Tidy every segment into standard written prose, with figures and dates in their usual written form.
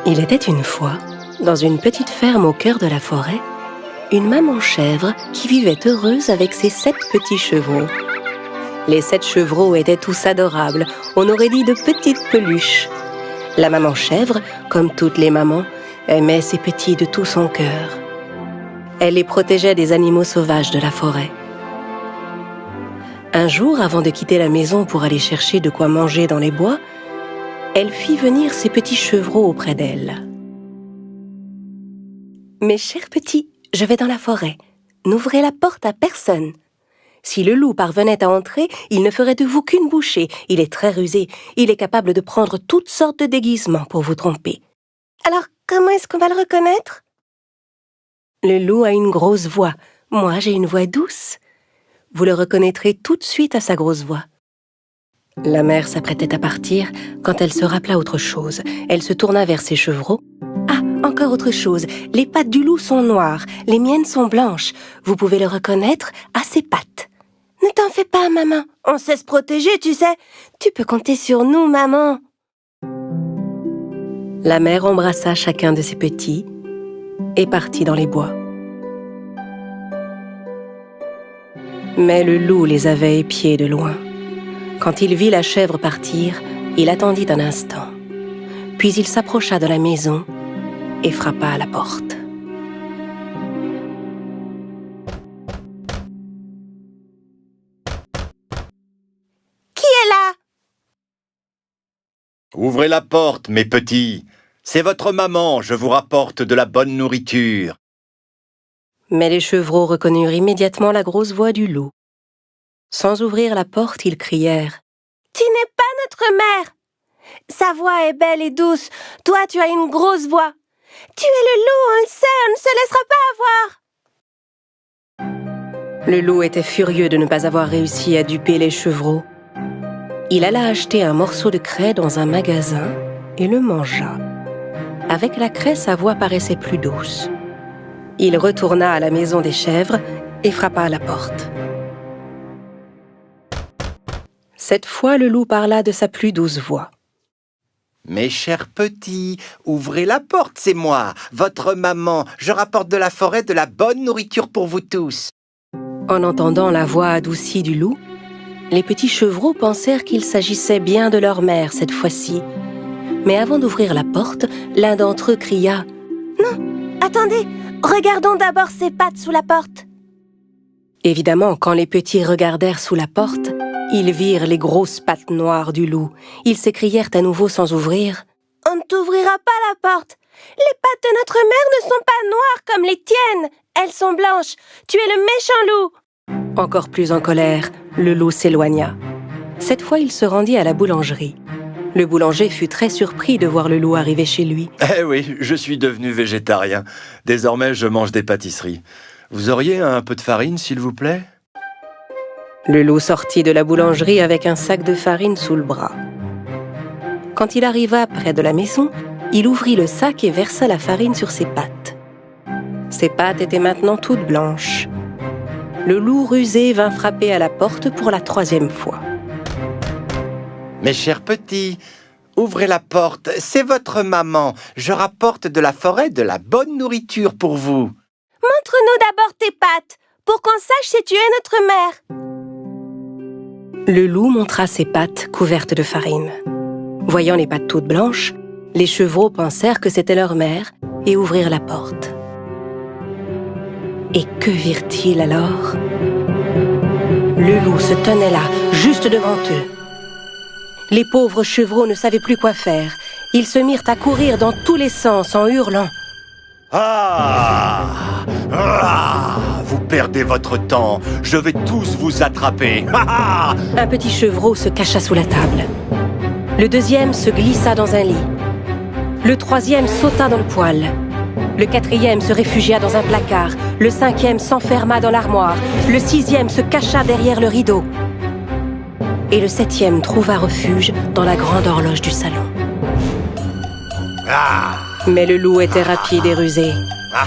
Il était une fois, dans une petite ferme au cœur de la forêt, une maman chèvre qui vivait heureuse avec ses 7 petits chevreaux. Les 7 chevreaux étaient tous adorables, on aurait dit de petites peluches. La maman chèvre, comme toutes les mamans, aimait ses petits de tout son cœur. Elle les protégeait des animaux sauvages de la forêt. Un jour, avant de quitter la maison pour aller chercher de quoi manger dans les bois, elle fit venir ses petits chevreaux auprès d'elle. « Mes chers petits, je vais dans la forêt. N'ouvrez la porte à personne. Si le loup parvenait à entrer, il ne ferait de vous qu'une bouchée. Il est très rusé. Il est capable de prendre toutes sortes de déguisements pour vous tromper. Alors, comment est-ce qu'on va le reconnaître ? Le loup a une grosse voix. Moi, j'ai une voix douce. Vous le reconnaîtrez tout de suite à sa grosse voix. » La mère s'apprêtait à partir quand elle se rappela autre chose. Elle se tourna vers ses chevreaux. « Ah, encore autre chose. Les pattes du loup sont noires. Les miennes sont blanches. Vous pouvez le reconnaître à ses pattes. » « Ne t'en fais pas, maman. On sait se protéger, tu sais. Tu peux compter sur nous, maman. » La mère embrassa chacun de ses petits et partit dans les bois. Mais le loup les avait épiés de loin. Quand il vit la chèvre partir, il attendit un instant. Puis il s'approcha de la maison et frappa à la porte. Ouvrez la porte, mes petits. C'est votre maman, je vous rapporte de la bonne nourriture. Mais les chevreaux reconnurent immédiatement la grosse voix du loup. Sans ouvrir la porte, ils crièrent « Tu n'es pas notre mère! Sa voix est belle et douce. Toi, tu as une grosse voix. Tu es le loup, on le sait, on ne se laissera pas avoir. » Le loup était furieux de ne pas avoir réussi à duper les chevreaux. Il alla acheter un morceau de craie dans un magasin et le mangea. Avec la craie, sa voix paraissait plus douce. Il retourna à la maison des chèvres et frappa à la porte. Cette fois, le loup parla de sa plus douce voix. « Mes chers petits, ouvrez la porte, c'est moi, votre maman. Je rapporte de la forêt de la bonne nourriture pour vous tous. » En entendant la voix adoucie du loup, les petits chevreaux pensèrent qu'il s'agissait bien de leur mère cette fois-ci. Mais avant d'ouvrir la porte, l'un d'entre eux cria « Non, attendez, regardons d'abord ses pattes sous la porte. » Évidemment, quand les petits regardèrent sous la porte, ils virent les grosses pattes noires du loup. Ils s'écrièrent à nouveau sans ouvrir « On ne t'ouvrira pas la porte. Les pattes de notre mère ne sont pas noires comme les tiennes. Elles sont blanches. Tu es le méchant loup. » Encore plus en colère, le loup s'éloigna. Cette fois, il se rendit à la boulangerie. Le boulanger fut très surpris de voir le loup arriver chez lui. « Eh oui, je suis devenu végétarien. Désormais, je mange des pâtisseries. Vous auriez un peu de farine, s'il vous plaît ?» Le loup sortit de la boulangerie avec un sac de farine sous le bras. Quand il arriva près de la maison, il ouvrit le sac et versa la farine sur ses pattes. Ses pattes étaient maintenant toutes blanches. Le loup rusé vint frapper à la porte pour la 3e fois. « Mes chers petits, ouvrez la porte, c'est votre maman. Je rapporte de la forêt de la bonne nourriture pour vous. » « Montre-nous d'abord tes pattes, pour qu'on sache si tu es notre mère. » Le loup montra ses pattes couvertes de farine. Voyant les pattes toutes blanches, les chevreaux pensèrent que c'était leur mère et ouvrirent la porte. Et que virent-ils alors ? Le loup se tenait là, juste devant eux. Les pauvres chevreaux ne savaient plus quoi faire. Ils se mirent à courir dans tous les sens en hurlant. « Ah! Ah! Vous perdez votre temps. Je vais tous vous attraper. Ah! Un petit chevreau se cacha sous la table. Le 2e se glissa dans un lit. Le 3e sauta dans le poêle. Le 4e se réfugia dans un placard. Le 5e s'enferma dans l'armoire. Le 6e se cacha derrière le rideau. Et le 7e trouva refuge dans la grande horloge du salon. Ah! Mais le loup était rapide et rusé.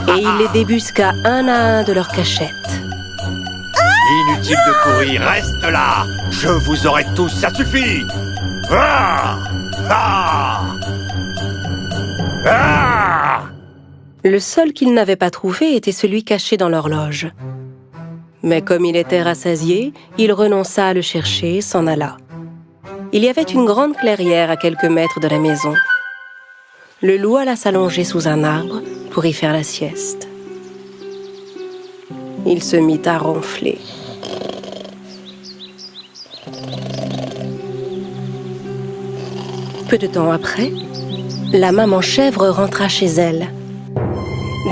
Et il les débusqua un à un de leurs cachettes. Inutile de courir, reste là. Je vous aurai tous, ça suffit. Ah! Ah! Ah! Le seul qu'il n'avait pas trouvé était celui caché dans l'horloge. Mais comme il était rassasié, il renonça à le chercher et s'en alla. Il y avait une grande clairière à quelques mètres de la maison. Le loup alla s'allonger sous un arbre pour y faire la sieste. Il se mit à ronfler. Peu de temps après, la maman chèvre rentra chez elle.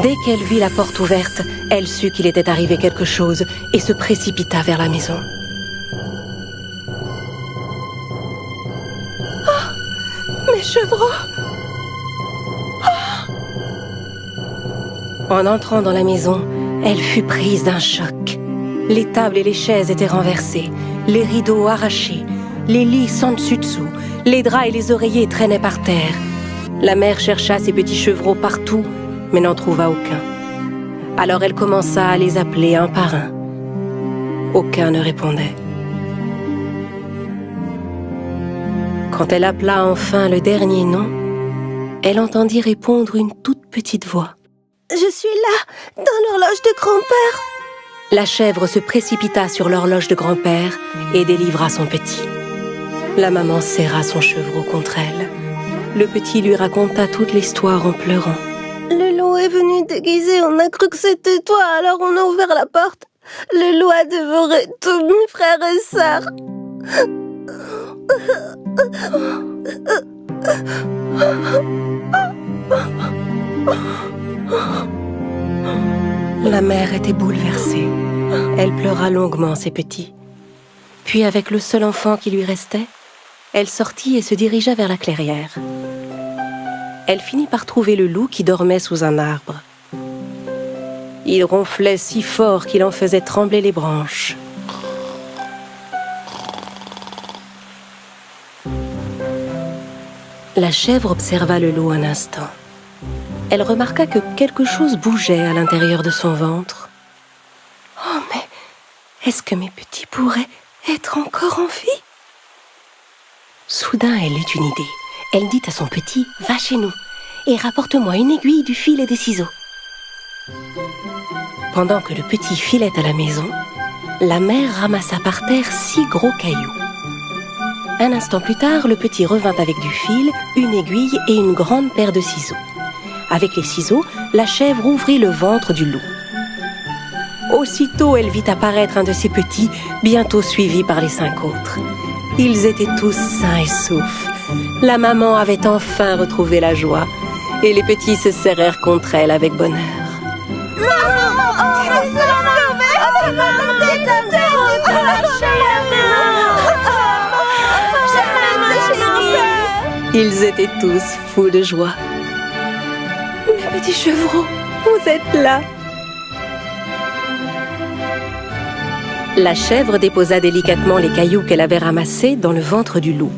Dès qu'elle vit la porte ouverte, elle sut qu'il était arrivé quelque chose et se précipita vers la maison. Oh, mes chevreaux! Oh! En entrant dans la maison, elle fut prise d'un choc. Les tables et les chaises étaient renversées, les rideaux arrachés, les lits sans dessus-dessous, les draps et les oreillers traînaient par terre. La mère chercha ses petits chevreaux partout, mais n'en trouva aucun. Alors elle commença à les appeler un par un. Aucun ne répondait. Quand elle appela enfin le dernier nom, elle entendit répondre une toute petite voix. « Je suis là, dans l'horloge de grand-père !» La chèvre se précipita sur l'horloge de grand-père et délivra son petit. La maman serra son chevreau contre elle. Le petit lui raconta toute l'histoire en pleurant. Le loup est venu déguisé, on a cru que c'était toi, alors on a ouvert la porte. Le loup a dévoré tous mes frères et sœurs. La mère était bouleversée. Elle pleura longuement ses petits. Puis, avec le seul enfant qui lui restait, elle sortit et se dirigea vers la clairière. Elle finit par trouver le loup qui dormait sous un arbre. Il ronflait si fort qu'il en faisait trembler les branches. La chèvre observa le loup un instant. Elle remarqua que quelque chose bougeait à l'intérieur de son ventre. « Oh, mais est-ce que mes petits pourraient être encore en vie ?» Soudain, elle eut une idée. Elle dit à son petit « Va chez nous et rapporte-moi une aiguille, du fil et des ciseaux. » Pendant que le petit filait à la maison, la mère ramassa par terre 6 gros cailloux. Un instant plus tard, le petit revint avec du fil, une aiguille et une grande paire de ciseaux. Avec les ciseaux, la chèvre ouvrit le ventre du loup. Aussitôt, elle vit apparaître un de ses petits, bientôt suivi par les 5 autres. Ils étaient tous sains et saufs. La maman avait enfin retrouvé la joie, et les petits se serrèrent contre elle avec bonheur. Ils étaient tous fous de joie. Mes petits chevreaux, vous êtes là. La chèvre déposa délicatement les cailloux qu'elle avait ramassés dans le ventre du loup.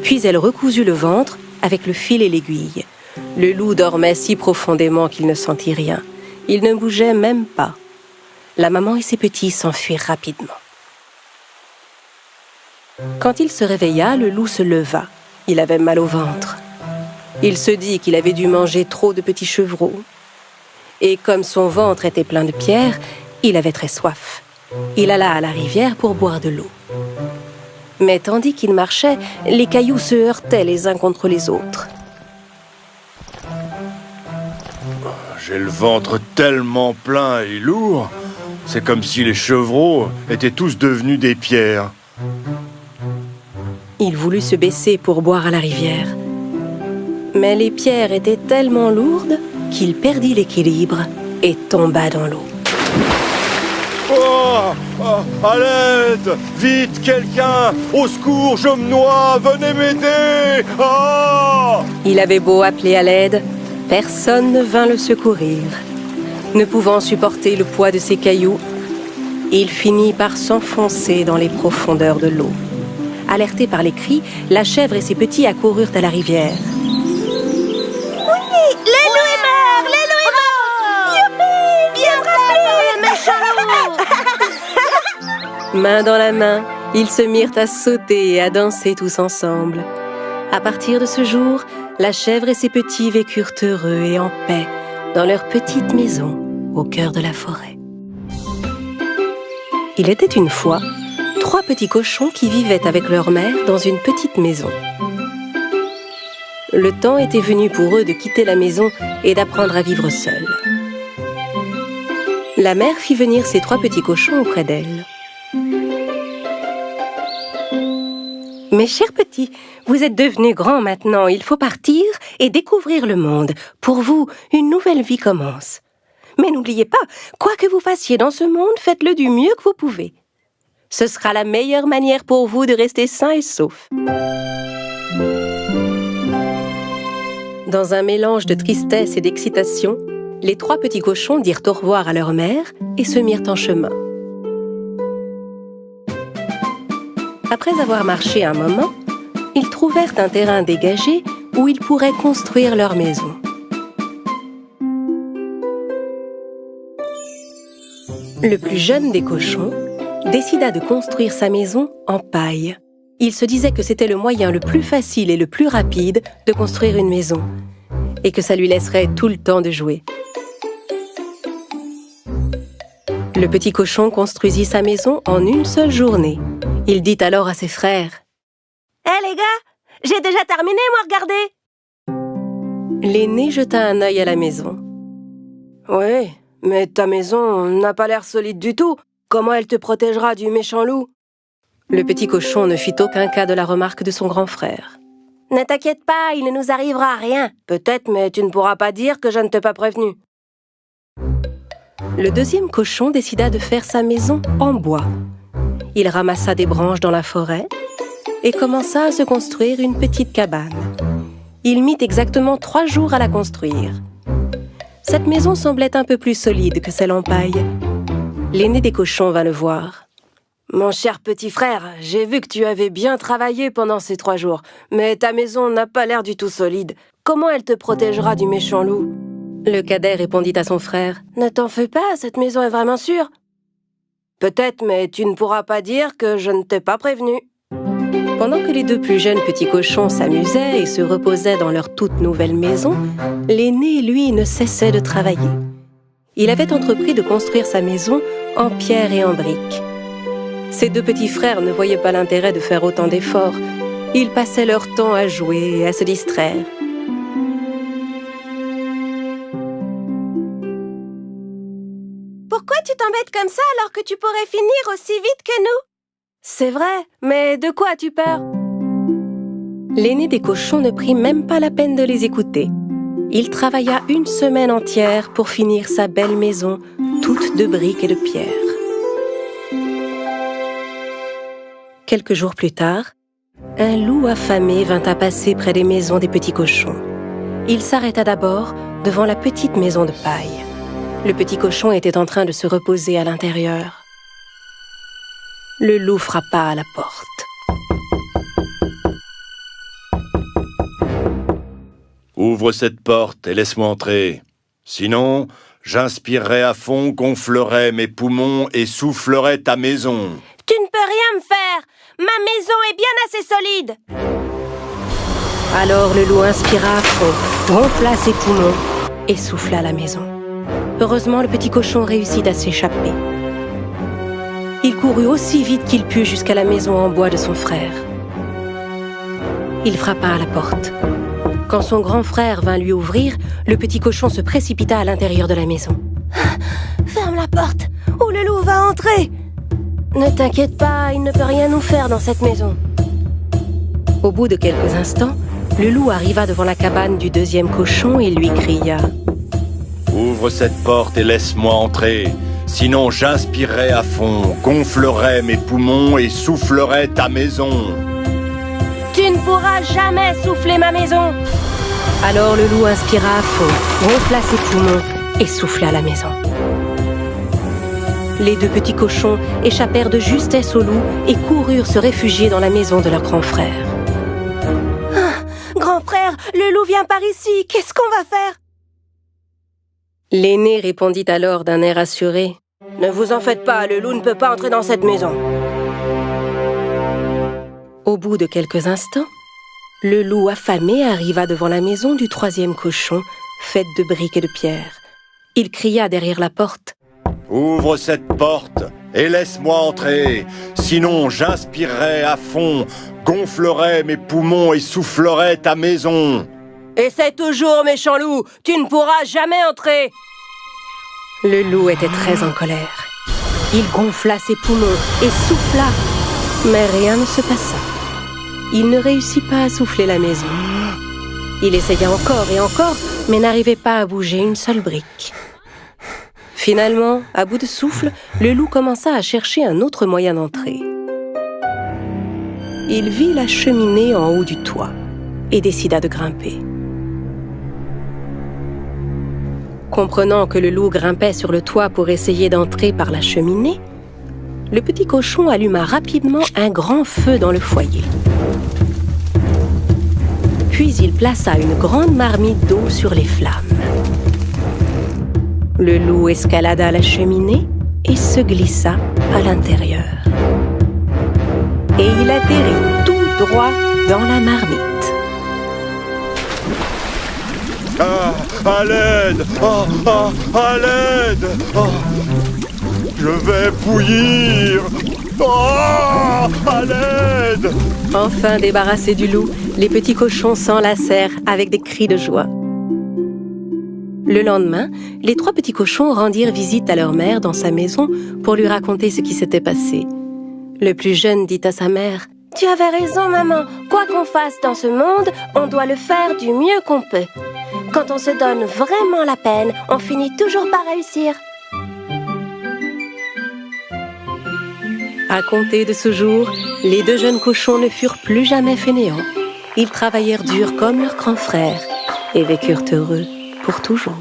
Puis elle recousit le ventre avec le fil et l'aiguille. Le loup dormait si profondément qu'il ne sentit rien. Il ne bougeait même pas. La maman et ses petits s'enfuirent rapidement. Quand il se réveilla, le loup se leva. Il avait mal au ventre. Il se dit qu'il avait dû manger trop de petits chevreaux. Et comme son ventre était plein de pierres, il avait très soif. Il alla à la rivière pour boire de l'eau. Mais tandis qu'il marchait, les cailloux se heurtaient les uns contre les autres. J'ai le ventre tellement plein et lourd. C'est comme si les chevreaux étaient tous devenus des pierres. Il voulut se baisser pour boire à la rivière. Mais les pierres étaient tellement lourdes qu'il perdit l'équilibre et tomba dans l'eau. Oh, oh, à l'aide! Vite, quelqu'un! Au secours, je me noie! Venez m'aider! Oh! Il avait beau appeler à l'aide, personne ne vint le secourir. Ne pouvant supporter le poids de ses cailloux, il finit par s'enfoncer dans les profondeurs de l'eau. Alertés par les cris, la chèvre et ses petits accoururent à la rivière. Oui, le loup est mort! Le loup est mort! Youpi! Bien rappelé, méchant loup! Main dans la main, ils se mirent à sauter et à danser tous ensemble. À partir de ce jour, la chèvre et ses petits vécurent heureux et en paix dans leur petite maison au cœur de la forêt. Il était une fois 3 petits cochons qui vivaient avec leur mère dans une petite maison. Le temps était venu pour eux de quitter la maison et d'apprendre à vivre seuls. La mère fit venir ses 3 petits cochons auprès d'elle. « Mes chers petits, vous êtes devenus grands maintenant, il faut partir et découvrir le monde. Pour vous, une nouvelle vie commence. Mais n'oubliez pas, quoi que vous fassiez dans ce monde, faites-le du mieux que vous pouvez. Ce sera la meilleure manière pour vous de rester sains et saufs. » Dans un mélange de tristesse et d'excitation, les 3 petits cochons dirent au revoir à leur mère et se mirent en chemin. Après avoir marché un moment, ils trouvèrent un terrain dégagé où ils pourraient construire leur maison. Le plus jeune des cochons décida de construire sa maison en paille. Il se disait que c'était le moyen le plus facile et le plus rapide de construire une maison, et que ça lui laisserait tout le temps de jouer. Le petit cochon construisit sa maison en une seule journée. Il dit alors à ses frères: « Hé les gars, j'ai déjà terminé, moi, regardez !» L'aîné jeta un œil à la maison. « Oui, mais ta maison n'a pas l'air solide du tout. Comment elle te protégera du méchant loup ?» Le petit cochon ne fit aucun cas de la remarque de son grand frère. « Ne t'inquiète pas, il ne nous arrivera rien. Peut-être, mais tu ne pourras pas dire que je ne t'ai pas prévenu. » Le deuxième cochon décida de faire sa maison en bois. Il ramassa des branches dans la forêt et commença à se construire une petite cabane. Il mit exactement 3 jours à la construire. Cette maison semblait un peu plus solide que celle en paille. L'aîné des cochons vint le voir. « Mon cher petit frère, j'ai vu que tu avais bien travaillé pendant ces 3 jours, mais ta maison n'a pas l'air du tout solide. Comment elle te protégera du méchant loup ?» Le cadet répondit à son frère: « Ne t'en fais pas, cette maison est vraiment sûre. » « Peut-être, mais tu ne pourras pas dire que je ne t'ai pas prévenu. » Pendant que les 2 plus jeunes petits cochons s'amusaient et se reposaient dans leur toute nouvelle maison, l'aîné, lui, ne cessait de travailler. Il avait entrepris de construire sa maison en pierre et en briques. Ses 2 petits frères ne voyaient pas l'intérêt de faire autant d'efforts. Ils passaient leur temps à jouer et à se distraire. Pourquoi tu t'embêtes comme ça alors que tu pourrais finir aussi vite que nous? C'est vrai, mais de quoi as-tu peur? L'aîné des cochons ne prit même pas la peine de les écouter. Il travailla 1 semaine entière pour finir sa belle maison, toute de briques et de pierres. Quelques jours plus tard, un loup affamé vint à passer près des maisons des petits cochons. Il s'arrêta d'abord devant la petite maison de paille. Le petit cochon était en train de se reposer à l'intérieur. Le loup frappa à la porte. « Ouvre cette porte et laisse-moi entrer. Sinon, j'inspirerai à fond, gonflerai mes poumons et soufflerai ta maison. » « Tu ne peux rien me faire. Ma maison est bien assez solide. » Alors le loup inspira à fond, gonfla ses poumons et souffla la maison. Heureusement, le petit cochon réussit à s'échapper. Il courut aussi vite qu'il put jusqu'à la maison en bois de son frère. Il frappa à la porte. Quand son grand frère vint lui ouvrir, le petit cochon se précipita à l'intérieur de la maison. « Ferme la porte ou le loup va entrer. » « Ne t'inquiète pas, il ne peut rien nous faire dans cette maison. » Au bout de quelques instants, le loup arriva devant la cabane du deuxième cochon et lui cria: « Ouvre cette porte et laisse-moi entrer. Sinon, j'inspirerai à fond, gonflerai mes poumons et soufflerai ta maison. » « Tu ne pourras jamais souffler ma maison. » Alors le loup inspira à fond, gonfla ses poumons et souffla la maison. Les 2 petits cochons échappèrent de justesse au loup et coururent se réfugier dans la maison de leur grand frère. « Ah, grand frère, le loup vient par ici, qu'est-ce qu'on va faire ?» L'aîné répondit alors d'un air assuré: « Ne vous en faites pas, le loup ne peut pas entrer dans cette maison. » Au bout de quelques instants, Le loup affamé arriva devant la maison du troisième cochon, faite de briques et de pierres. Il cria derrière la porte. « Ouvre cette porte et laisse-moi entrer, sinon j'inspirerai à fond, gonflerai mes poumons et soufflerai ta maison. » « Essaie toujours, méchant loup, tu ne pourras jamais entrer !» Le loup était très en colère. Il gonfla ses poumons et souffla, mais rien ne se passa. Il ne réussit pas à souffler la maison. Il essaya encore et encore, mais n'arrivait pas à bouger une seule brique. Finalement, à bout de souffle, le loup commença à chercher un autre moyen d'entrer. Il vit la cheminée en haut du toit et décida de grimper. Comprenant que le loup grimpait sur le toit pour essayer d'entrer par la cheminée, le petit cochon alluma rapidement un grand feu dans le foyer. Puis il plaça une grande marmite d'eau sur les flammes. Le loup escalada la cheminée et se glissa à l'intérieur. Et il atterrit tout droit dans la marmite. Ah, à l'aide! Ah, ah, à l'aide! Ah, je vais bouillir! Ah, à l'aide! Enfin débarrassés du loup, les petits cochons s'enlacèrent avec des cris de joie. Le lendemain, les 3 petits cochons rendirent visite à leur mère dans sa maison pour lui raconter ce qui s'était passé. Le plus jeune dit à sa mère: « Tu avais raison, maman. Quoi qu'on fasse dans ce monde, on doit le faire du mieux qu'on peut. Quand on se donne vraiment la peine, on finit toujours par réussir. » À compter de ce jour, les 2 jeunes cochons ne furent plus jamais fainéants. Ils travaillèrent dur comme leurs grands frères et vécurent heureux pour toujours.